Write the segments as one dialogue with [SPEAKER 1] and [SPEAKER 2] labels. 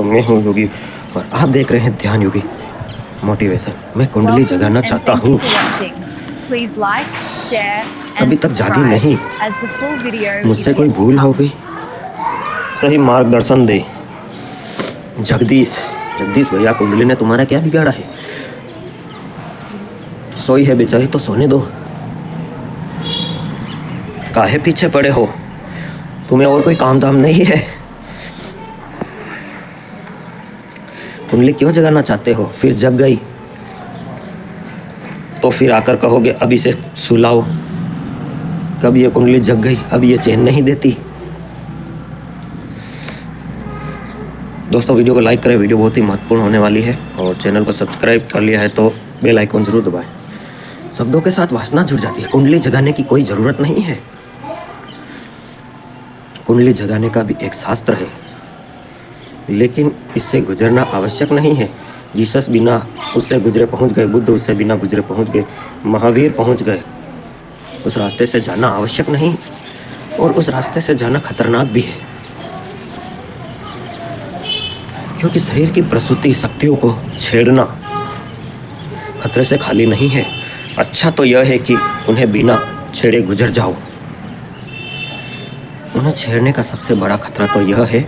[SPEAKER 1] दोस्तों, मैं हूँ योगी और आप देख रहे हैं ध्यान योगी मोटिवेशन। मैं कुंडली जगाना चाहता हूँ। अभी तक जागी नहीं, मुझसे कोई भूल हो गई, सही मार्गदर्शन दे। जगदीश भैया, कुंडली ने तुम्हारा क्या बिगाड़ा है? सोई है बेचारी तो सोने दो, काहे पीछे पड़े हो? तुम्हें और कोई काम धाम नहीं है? कुंडली क्यों जगाना चाहते हो? फिर जग गई तो फिर आकर कहोगे अब इसे सुलाओ। कब ये कुंडली जग गई, अब ये चैन नहीं देती। दोस्तों, वीडियो को लाइक करें, वीडियो बहुत ही महत्वपूर्ण होने वाली है। और चैनल को सब्सक्राइब कर लिया है तो बेल आइकन जरूर दबाएं। शब्दों के साथ वासना जुड़ जाती है। कुंडली जगाने की कोई ज़रूरत नहीं है। कुंडली जगाने का भी एक शास्त्र है, लेकिन इससे गुजरना आवश्यक नहीं है। जीसस बिना उससे गुजरे पहुंच गए, बुद्ध उससे बिना गुजरे पहुंच गए, महावीर पहुंच गए। उस रास्ते से जाना आवश्यक नहीं, और उस रास्ते से जाना खतरनाक भी है, क्योंकि शरीर की प्रसूति शक्तियों को छेड़ना खतरे से खाली नहीं है। अच्छा तो यह है कि उन्हें बिना छेड़े गुजर जाओ। उन्हें छेड़ने का सबसे बड़ा खतरा तो यह है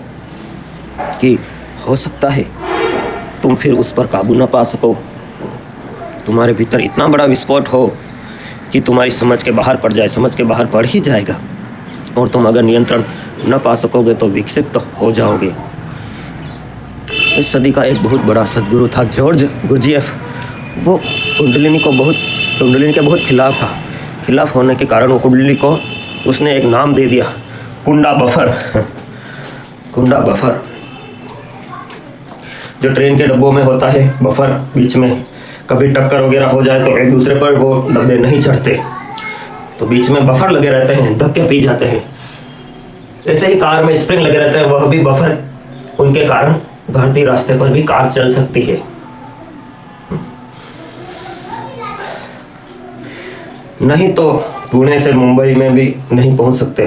[SPEAKER 1] कि हो सकता है तुम फिर उस पर काबू न पा सको। तुम्हारे भीतर इतना बड़ा विस्फोट हो कि तुम्हारी समझ के बाहर पड़ जाए, समझ के बाहर पड़ ही जाएगा, और तुम अगर नियंत्रण न पा सकोगे तो विक्षिप्त हो जाओगे। इस सदी का एक बहुत बड़ा सदगुरु था जॉर्ज गुरजीएफ। वो कुंडलिनी के बहुत खिलाफ था। खिलाफ होने के कारण वो कुंडली को उसने एक नाम दे दिया, कुंडा बफर। कुंडा बफर जो ट्रेन के डब्बों में होता है, बफर बीच में कभी टक्कर वगैरह हो जाए तो एक दूसरे पर वो डब्बे नहीं चढ़ते, तो बीच में बफर लगे रहते हैं, धक्के पी जाते हैं। ऐसे ही कार में स्प्रिंग लगे रहते हैं, वह भी बफर, उनके कारण भारतीय रास्ते पर भी कार चल सकती है। नहीं तो पुणे से मुंबई में भी नहीं पहुंच सकते,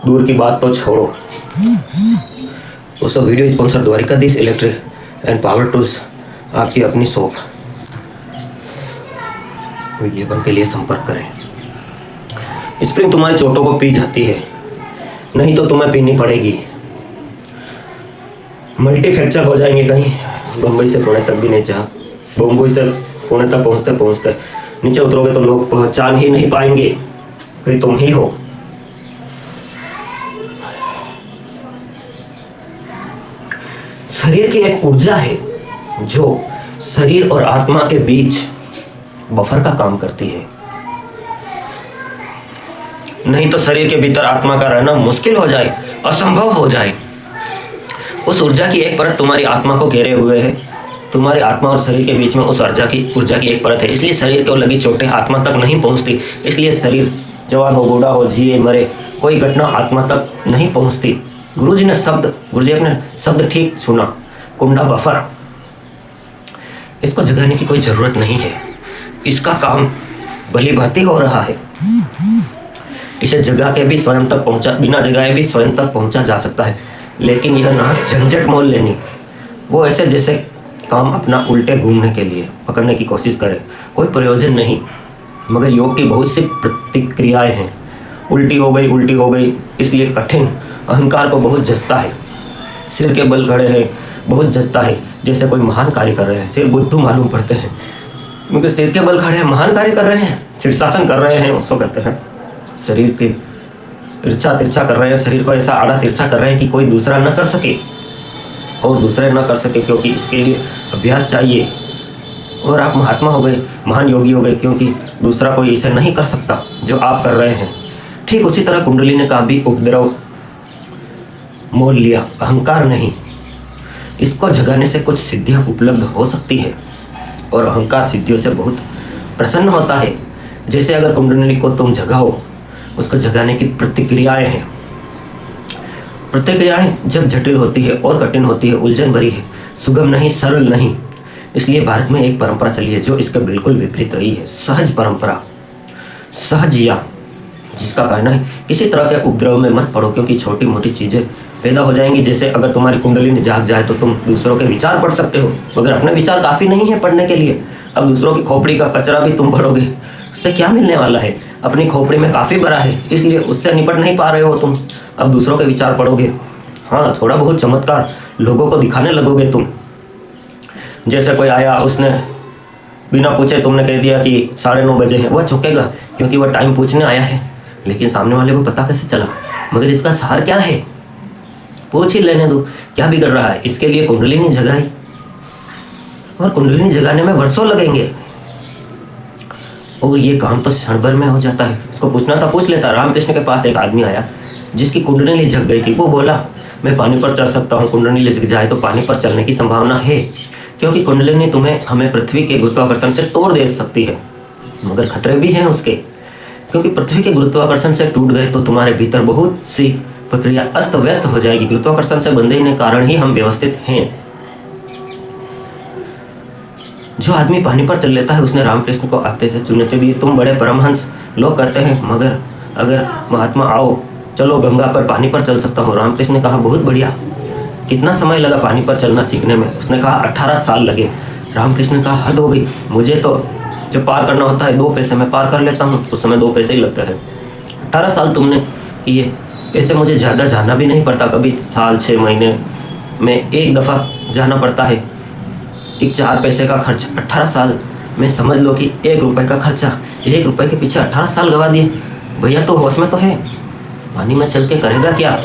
[SPEAKER 1] दूर की बात तो छोड़ो। दोस्तों, video sponsor Dwarkadhish electric and power tools, आपकी अपनी शॉप। विज्ञापन के लिए संपर्क करें। स्प्रिंग तुम्हारी चोटों को पी जाती है, नहीं तो तुम्हें पीनी पड़ेगी। मल्टी फ्रैक्चर हो जाएंगे कहीं। बम्बई से पुणे तक भी नहीं जा, बम्बई से पुणे तक पहुंचते पहुंचते नीचे उतरोगे तो लोग पहचान ही नहीं पाएंगे कि तुम ही हो। शरीर की एक ऊर्जा है जो शरीर और आत्मा के बीच बफर का काम करती है। नहीं तो शरीर के भीतर आत्मा का रहना मुश्किल हो जाए, असंभव हो जाए। उस ऊर्जा की एक परत तुम्हारी आत्मा को घेरे हुए है। तुम्हारी आत्मा और शरीर के बीच में उस ऊर्जा की एक परत है, इसलिए शरीर को लगी चोटें आत्मा तक नहीं पहुंचती। इसलिए शरीर जवान हो, बूढ़ा हो, जिए मरे, कोई घटना आत्मा तक नहीं पहुंचती। गुरुजी ने शब्द ठीक सुना, कुंडा बफर। इसको जगाने की कोई ज़रूरत नहीं है, इसका काम भली भांति हो रहा है। इसे जगा के भी स्वयं तक पहुंचा, बिना जगाए भी स्वयं तक पहुंचा जा सकता है, लेकिन यह ना झंझट मोल लेनी। वो ऐसे जैसे काम अपना उल्टे घूमने के लिए पकड़ने की कोशिश करे, कोई प्रयोजन नहीं। मगर योग की बहुत सी प्रतिक्रियाएं हैं। उल्टी हो गई, इसलिए कठिन। अहंकार को बहुत जचता है। सिर के बल खड़े हैं, बहुत जचता है, जैसे कोई महान कार्य कर रहे हैं। सिर बुद्धू मालूम पड़ते हैं, क्योंकि सिर के बल खड़े हैं, महान कार्य कर रहे हैं, शीर्षासन कर रहे हैं, उसको कहते हैं। शरीर के तिरछा कर रहे हैं, शरीर को ऐसा आड़ा तिरछा कर रहे हैं कि कोई दूसरा न कर सके, और दूसरे न कर सके, क्योंकि इसके लिए अभ्यास चाहिए। और आप महात्मा हो गए, महान योगी हो गए, क्योंकि दूसरा कोई इसे नहीं कर सकता जो आप कर रहे हैं। ठीक उसी तरह कुंडली ने का भी उपद्रव मोल लिया, अहंकार नहीं। इसको जगाने से कुछ सिद्धियां उपलब्ध हो सकती है, और अहंकार सिद्धियों से बहुत प्रसन्न होता है। जैसे अगर कुंडली को तुम जगाओ, उसको जगाने की प्रतिक्रियाएं हैं। प्रतिक्रियाएं जब जटिल होती है और कठिन होती है, उलझन भरी है, सुगम नहीं, सरल नहीं। इसलिए भारत में एक परंपरा चली है जो इसके बिल्कुल विपरीत रही है, सहज परंपरा, सहजिया, जिसका कहना है किसी तरह के उपद्रव में मत पड़ो, क्योंकि छोटी मोटी चीज़ें पैदा हो जाएंगी। जैसे अगर तुम्हारी कुंडलिनी जाग जाए तो तुम दूसरों के विचार पढ़ सकते हो, मगर अपने विचार काफ़ी नहीं है पढ़ने के लिए। अब दूसरों की खोपड़ी का कचरा भी तुम पढ़ोगे, उससे क्या मिलने वाला है? अपनी खोपड़ी में काफ़ी भरा है, इसलिए उससे निपट नहीं पा रहे हो तुम। अब दूसरों के विचार पढ़ोगे, हाँ थोड़ा बहुत चमत्कार लोगों को दिखाने लगोगे तुम। जैसे कोई आया, उसने बिना पूछे तुमने कह दिया कि 9:30 बजे है, वह चुकेगा क्योंकि वह टाइम पूछने आया है। लेकिन सामने वाले को पता कैसे चला? मगर इसका सार क्या है? पूछ ही लेने दो, क्या बिगड़ रहा है? इसके लिए कुंडलिनी जगाई, और कुंडलिनी जगाने में वर्षों लगेंगे, और ये काम तो क्षण भर में हो जाता है। उसको पूछना था पूछ लेता। रामकृष्ण के पास एक आदमी आया जिसकी कुंडलिनी जग गई थी। वो बोला, मैं पानी पर चल सकता हूँ, कुंडलिनी जग जाए तो पानी पर चलने की संभावना है, क्योंकि कुंडलिनी हमें पृथ्वी के गुरुत्वाकर्षण से तोड़ दे सकती है। मगर खतरे भी हैं उसके, क्योंकि पृथ्वी के गुरुत्वाकर्षण से टूट गए तो तुम्हारे भीतर बहुत सी प्रक्रिया अस्त व्यस्त हो जाएगी। गुरुत्वाकर्षण से बंधे के कारण ही हम व्यवस्थित हैं। जो आदमी पानी पर चल लेता है, उसने रामकृष्ण को आते से चुनौती दी। तुम बड़े परमहंस लोग करते हैं, मगर अगर महात्मा आओ, चलो गंगा पर पानी पर चल सकता हूँ। रामकृष्ण ने कहा, बहुत बढ़िया। कितना समय लगा पानी पर चलना सीखने में? उसने कहा 18 साल लगे। रामकृष्ण ने कहा, हद हो गई, मुझे तो जब पार करना होता है 2 पैसे में पार कर लेता हूँ, उस समय 2 पैसे ही लगते हैं। 18 साल तुमने किए, ऐसे मुझे ज़्यादा जाना भी नहीं पड़ता, कभी साल 6 महीने में एक दफ़ा जाना पड़ता है। एक 4 पैसे का खर्च 18 साल में समझ लो कि 1 रुपये का खर्चा, 1 रुपये के पीछे 18 साल गवा दिए। भैया तो होश में तो है, पानी में चल के करेगा क्या?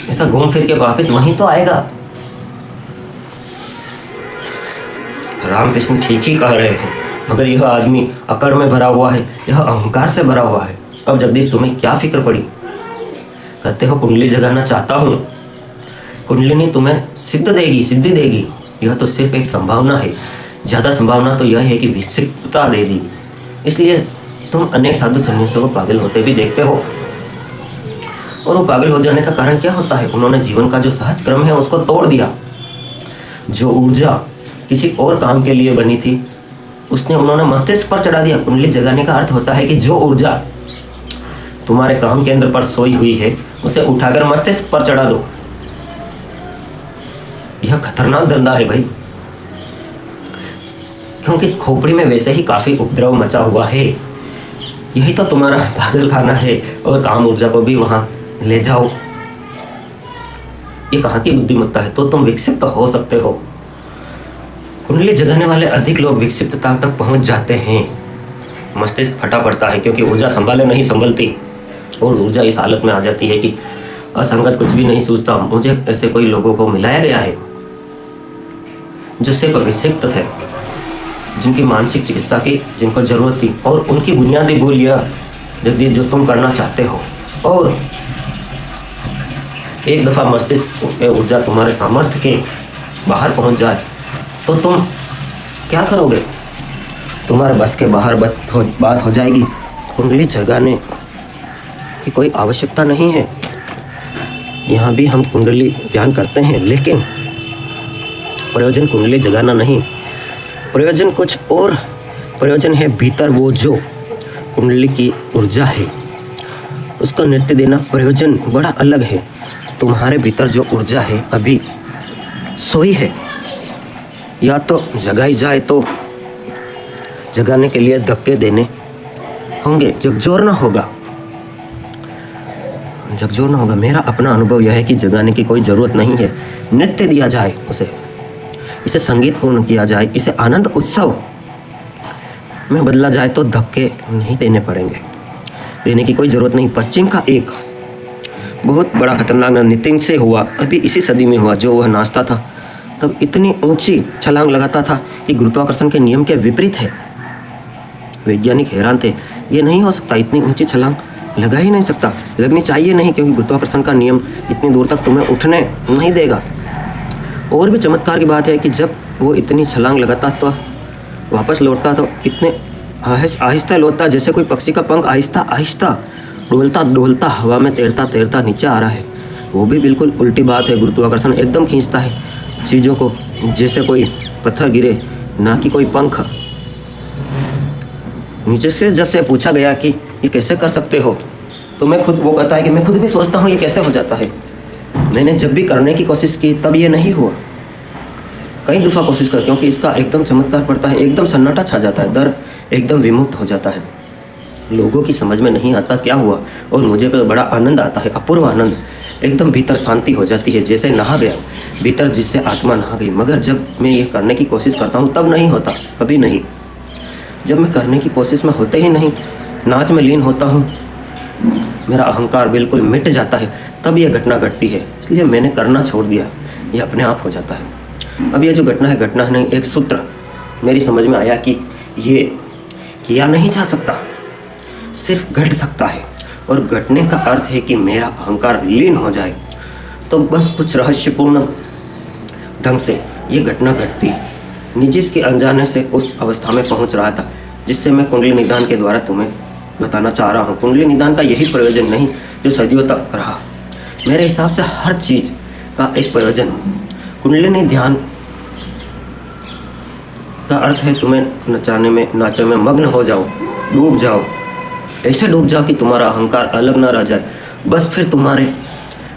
[SPEAKER 1] ऐसा घूम फिर के वापस वहीं तो आएगा। रामकृष्ण ठीक ही कह रहे हैं, मगर यह आदमी अकड़ में भरा हुआ है, यह अहंकार से भरा हुआ है। अब जगदीश तुम्हें क्या फिक्र पड़ी? कहते हो कुंडली जगाना चाहता हूँ, कुंडलिनी तुम्हें सिद्धि देगी। यह तो सिर्फ एक संभावना है, ज़्यादा संभावना तो यह है कि विक्षिप्तता दे दी। इसलिए तुम अनेक साधु संन्यासियों को पागल होते भी देखते हो, और वो पागल हो जाने का कारण क्या होता है? उन्होंने जीवन का जो सहज क्रम है उसको तोड़ दिया। जो ऊर्जा किसी और काम के लिए बनी थी, उन्होंने मस्तिष्क पर चढ़ा दिया। कुंडली जगाने का अर्थ होता है कि जो ऊर्जा तुम्हारे काम केंद्र पर सोई हुई है, उसे उठाकर मस्तिष्क पर चढ़ा दो। यह खतरनाक धंधा है भाई, क्योंकि खोपड़ी में वैसे ही काफी उपद्रव मचा हुआ है। यही तो तुम्हारा पागल खाना है, और काम ऊर्जा को भी वहां ले जाओ। ये कहाँ की बुद्धिमत्ता है? तो तुम विक्षिप्त हो सकते हो। कुंडली जगाने वाले अधिक लोग विक्षिप्तता तक पहुंच जाते हैं। मस्तिष्क फटा पड़ता है, क्योंकि ऊर्जा संभाले नहीं संभलती, और ऊर्जा इस हालत में आ जाती है कि असंगत कुछ भी नहीं सूझता। मुझे ऐसे कोई लोगों को मिलाया गया है जो सिर्फ विक्षिप्त थे, जिनकी मानसिक चिकित्सा की जिनको जरूरत थी, और उनकी बुनियादी भूल यह जगदीश जो तुम करना चाहते हो। और एक दफ़ा मस्तिष्क में ऊर्जा तुम्हारे सामर्थ्य के बाहर पहुंच जाए तो तुम क्या करोगे? तुम्हारे बस के बाहर बात हो जाएगी। कुंडली जगाने की कोई आवश्यकता नहीं है। यहाँ भी हम कुंडली ध्यान करते हैं, लेकिन प्रयोजन कुंडली जगाना नहीं, प्रयोजन कुछ और। प्रयोजन है भीतर वो जो कुंडली की ऊर्जा है, उसको नृत्य देना। प्रयोजन बड़ा अलग है। तुम्हारे भीतर जो ऊर्जा है अभी सोई है, या तो जगाई जाए, तो जगाने के लिए धक्के देने होंगे, झकझोरना होगा। मेरा अपना अनुभव यह है कि जगाने की कोई ज़रूरत नहीं है। नृत्य दिया जाए उसे, इसे संगीतपूर्ण किया जाए, इसे आनंद उत्सव में बदला जाए तो धक्के नहीं देने पड़ेंगे, देने की कोई ज़रूरत नहीं। पश्चिम का एक बहुत बड़ा खतरनाक नितिन से हुआ, अभी इसी सदी में हुआ। जो वह नाचता था तब इतनी ऊंची छलांग लगाता था कि गुरुत्वाकर्षण के नियम के विपरीत है। वैज्ञानिक हैरान थे, ये नहीं हो सकता, इतनी ऊंची छलांग लगा ही नहीं सकता, लगनी चाहिए नहीं, क्योंकि गुरुत्वाकर्षण का नियम इतनी दूर तक तुम्हें उठने नहीं देगा। और भी चमत्कार की बात है कि जब वो इतनी छलांग लगाता तो वापस लौटता तो इतने आहिस्ता लौटता, जैसे कोई पक्षी का पंख आहिस्ता आहिस्ता डोलता डोलता हवा में तैरता तैरता नीचे आ रहा है। वो भी बिल्कुल उल्टी बात है। गुरुत्वाकर्षण एकदम खींचता है चीज़ों को, जैसे कोई पत्थर गिरे, ना कि कोई पंख। नीचे से जब से पूछा गया कि ये कैसे कर सकते हो, तो वो कहता है कि मैं खुद भी सोचता हूँ ये कैसे हो जाता है। मैंने जब भी करने की कोशिश की तब ये नहीं हुआ। कई दफ़ा कोशिश कर, क्योंकि इसका एकदम चमत्कार पड़ता है, एकदम सन्नाटा छा जाता है, दर एकदम विमुक्त हो जाता है। लोगों की समझ में नहीं आता क्या हुआ, और मुझे तो बड़ा आनंद आता है, अपूर्व आनंद। एकदम भीतर शांति हो जाती है, जैसे नहा गया भीतर, जिससे आत्मा नहा गई। मगर जब मैं ये करने की कोशिश करता हूँ तब नहीं होता, कभी नहीं। जब मैं करने की कोशिश में होते ही नहीं, नाच में लीन होता हूँ, मेरा अहंकार बिल्कुल मिट जाता है, तब यह घटना घटती है। इसलिए मैंने करना छोड़ दिया, यह अपने आप हो जाता है। अब यह जो घटना है, घटना नहीं, एक सूत्र मेरी समझ में आया कि ये किया नहीं जा सकता, सिर्फ घट सकता है। और घटने का अर्थ है कि मेरा अहंकार लीन हो जाए। तो बस कुछ रहस्यपूर्ण ढंग से ये घटना घटती, निजिस के अनजाने से उस अवस्था में पहुंच रहा था, जिससे मैं कुंडली निदान के द्वारा तुम्हें बताना चाह रहा हूँ। कुंडली निदान का यही प्रयोजन नहीं जो सदियों तक रहा। मेरे हिसाब से हर चीज़ का एक प्रयोजन। कुंडलिनी ध्यान का अर्थ है तुम्हें नाचे में मग्न हो जाओ, डूब जाओ, ऐसे डूब जाओ कि तुम्हारा अहंकार अलग ना रह जाए। बस फिर तुम्हारे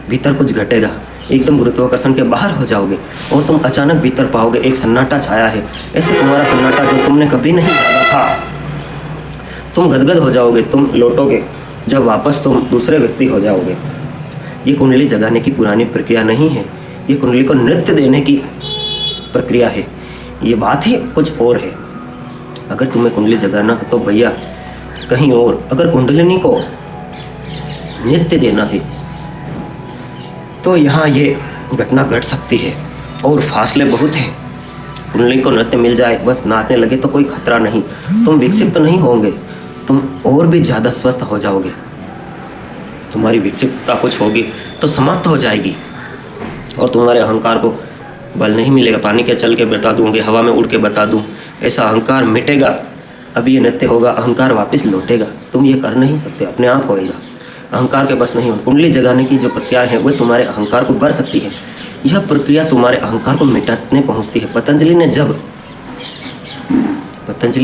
[SPEAKER 1] भीतर कुछ घटेगा, एकदम गुरुत्वाकर्षण के बाहर हो जाओगे और तुम अचानक भीतर पाओगे एक सन्नाटा छाया है, ऐसे तुम्हारा सन्नाटा जो तुमने कभी नहीं जाना था। तुम गदगद हो जाओगे, तुम लौटोगे जब वापस तुम दूसरे व्यक्ति हो जाओगे। ये कुंडली जगाने की पुरानी प्रक्रिया नहीं है, ये कुंडली को नृत्य देने की प्रक्रिया है। ये बात ही कुछ और है। अगर तुम्हें कुंडली जगाना हो तो भैया कहीं और, अगर कुंडलिनी को नृत्य देना है तो यहाँ ये घटना घट सकती है, और फासले बहुत हैं। कुंडली को नृत्य मिल जाए, बस नाचने लगे तो कोई खतरा नहीं। तुम विकसित तो नहीं होंगे, तुम और भी ज़्यादा स्वस्थ हो जाओगे। तुम्हारी विकसितता कुछ होगी तो समाप्त हो जाएगी, और तुम्हारे अहंकार को बल नहीं मिलेगा। पानी के चल के बता दूंगे, हवा में उड़ के बता दूं, ऐसा अहंकार मिटेगा। अभी ये नृत्य होगा, अहंकार वापस लौटेगा। तुम ये कर नहीं सकते, अपने आप होएगा, अहंकार के बस नहीं हो। कुंडली जगाने की जो प्रक्रिया है वो तुम्हारे अहंकार को बढ़ सकती है। यह प्रक्रिया तुम्हारे अहंकार को मिटाने पहुंचती है। पतंजलि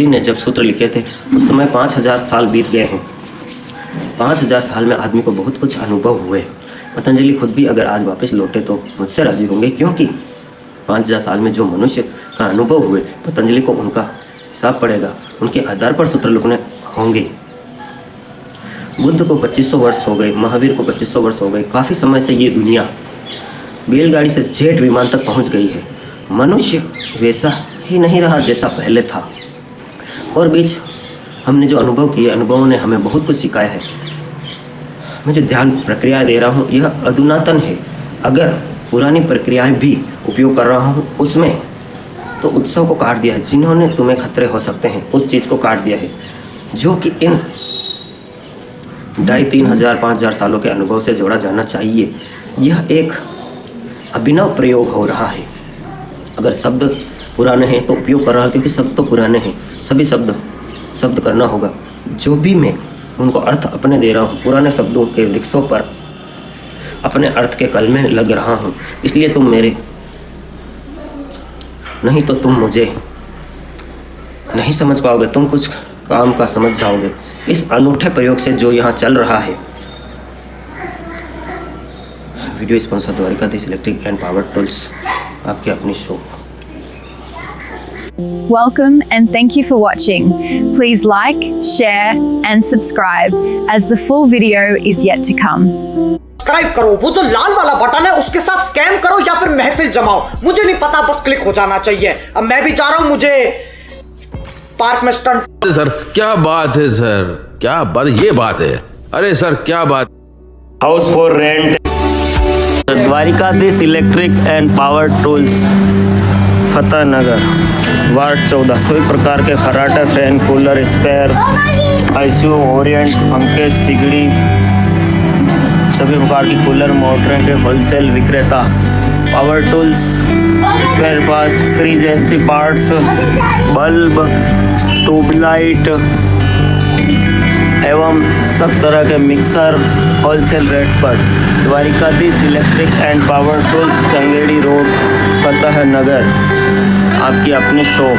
[SPEAKER 1] ने जब सूत्र लिखे थे उस समय 5000 साल बीत गए हैं। 5000 साल में आदमी को बहुत कुछ अनुभव हुए। पतंजलि खुद भी अगर आज वापस लौटे तो मुझसे राजी होंगे, क्योंकि 5000 साल में जो मनुष्य का अनुभव हुए, पतंजलि को उनका हिसाब पड़ेगा, उनके आधार पर सूत्र लिखने होंगे। बुद्ध को 2500 वर्ष हो गए, महावीर को 2500 वर्ष हो गए। काफ़ी समय से ये दुनिया बैलगाड़ी से जेट विमान तक पहुंच गई है। मनुष्य वैसा ही नहीं रहा जैसा पहले था, और बीच हमने जो अनुभव किए, अनुभवों ने हमें बहुत कुछ सिखाया है। मैं जो ध्यान प्रक्रिया दे रहा हूँ यह अधुनातन है। अगर पुरानी प्रक्रियाएं भी उपयोग कर रहा हूँ उसमें तो उत्सव को काट दिया है। जिन्होंने तुम्हें खतरे हो सकते हैं उस चीज़ को काट दिया है, जो कि इन 2500 5000 सालों के अनुभव से जोड़ा जाना चाहिए। यह एक अभिनव प्रयोग हो रहा है। अगर शब्द पुराने हैं तो उपयोग कर रहा है, क्योंकि शब्द तो पुराने हैं। सभी शब्द करना होगा। जो भी मैं उनको अर्थ अपने दे रहा हूँ, पुराने शब्दों के वृक्षों पर अपने अर्थ के कल में लग रहा हूँ। इसलिए तुम मेरे, नहीं तो तुम मुझे नहीं समझ पाओगे, तुम कुछ काम का समझ जाओगे इस अनूठे प्रयोग से जो यहाँ चल रहा है। Video sponsor Dwarkadhish electric and power tools, आपकी अपनी show.
[SPEAKER 2] Welcome and thank you for watching. Please like, share and subscribe as the full video is yet to come.
[SPEAKER 3] Subscribe करो, वो जो लाल वाला बटन है उसके साथ स्कैम करो या फिर महफिल जमाओ, मुझे नहीं पता, बस क्लिक हो जाना चाहिए। अब मैं भी जा रहा हूं, मुझे पार्क में स्टंट।
[SPEAKER 4] सर क्या बात है सर, क्या बात, ये बात है। अरे सर क्या बात।
[SPEAKER 1] House for rent, Dwarkadhish electric and power tools, Fateh Nagar, ward 14। सभी प्रकार के खराटे, fan, cooler, spare, ICU, Orient, पंखे, सिगड़ी, सभी प्रकार की कूलर मोटरें के होलसेल विक्रेता। Power tools, spare parts, fridge, AC parts, bulb, tubelight एवं सब तरह के मिक्सर होलसेल रेट पर। Dwarkadhish electric and power tools, Changedi road, Fateh Nagar, आपकी अपनी शॉप।